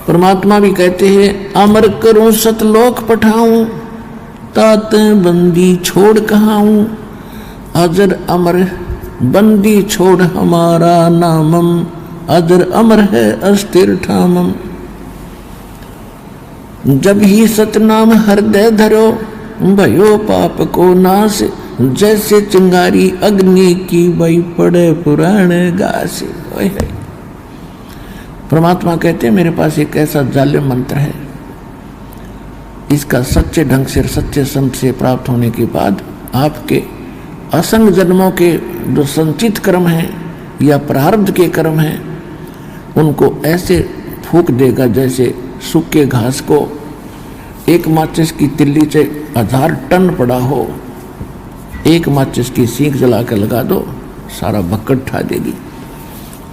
परमात्मा भी कहते हैं अमर करूं सतलोक पठाऊं, तात बंदी छोड़ कहाऊं, अजर अमर बंदी छोड़ हमारा नामम, अजर अमर है अस्थिर ठामम। जब ही सतनाम हृदय धरो, भयो पाप को नाश, जैसे चिंगारी अग्नि की वही पड़े पुराण गासे। परमात्मा कहते हैं मेरे पास एक ऐसा जाल्य मंत्र है, इसका सच्चे ढंग से सच्चे संत से प्राप्त होने के बाद आपके असंग जन्मों के जो संचित कर्म हैं या प्रारब्ध के कर्म हैं उनको ऐसे फूंक देगा जैसे सूखे घास को एक माचिस की तिल्ली से 1000 टन पड़ा हो, एक माचिस की सीख जला कर लगा दो, सारा भक्कड़ ठा देगी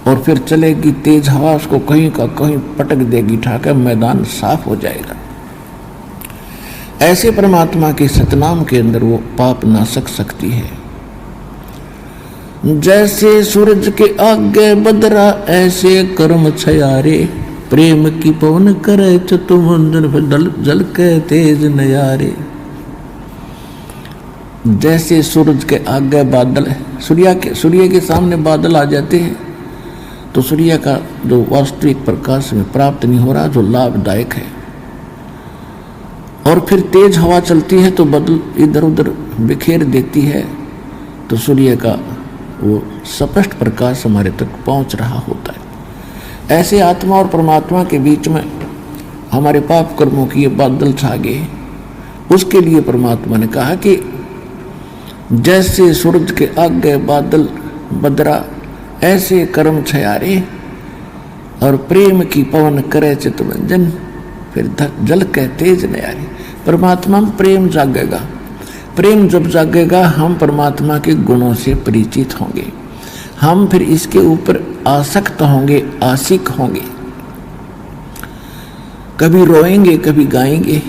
और फिर चलेगी तेज हवा, उसको कहीं का कहीं पटक देगी, ठाकर मैदान साफ हो जाएगा। ऐसे परमात्मा के सतनाम के अंदर वो पाप नाशक शक्ति है। जैसे सूरज के आगे बदरा, ऐसे कर्म छयारे, प्रेम की पवन करे चतुमंदन जल के तेज नयारे। जैसे सूरज के आगे बादल है, सूर्य के सामने बादल आ जाते हैं तो सूर्य का जो वास्तविक प्रकाश में प्राप्त नहीं हो रहा, जो लाभदायक है, और फिर तेज हवा चलती है तो बादल इधर उधर बिखेर देती है, तो सूर्य का वो स्पष्ट प्रकाश हमारे तक पहुंच रहा होता है। ऐसे आत्मा और परमात्मा के बीच में हमारे पाप कर्मों की ये बादल छा गए। उसके लिए परमात्मा ने कहा कि जैसे सूरज के आगे बादल बदरा, ऐसे कर्म छयारे, और प्रेम की पवन करे चितमंजन, फिर जल के तेज नयारे। परमात्मा में प्रेम जागेगा। प्रेम जब जागेगा हम परमात्मा के गुणों से परिचित होंगे, हम फिर इसके ऊपर आसक्त होंगे, आशिक होंगे, कभी रोएंगे कभी गाएंगे,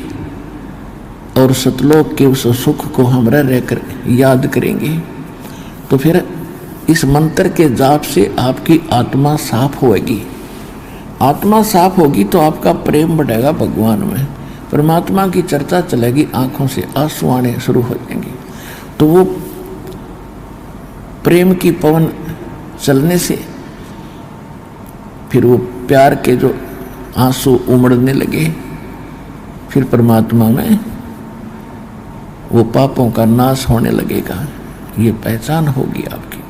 और सतलोक के उस सुख को हम रह रहकर याद करेंगे। तो फिर इस मंत्र के जाप से आपकी आत्मा साफ होगी। आत्मा साफ होगी तो आपका प्रेम बढ़ेगा भगवान में, परमात्मा की चर्चा चलेगी, आंखों से आंसू आने शुरू हो जाएंगे। तो वो प्रेम की पवन चलने से फिर वो प्यार के जो आंसू उमड़ने लगे, फिर परमात्मा में वो पापों का नाश होने लगेगा। ये पहचान होगी आपकी।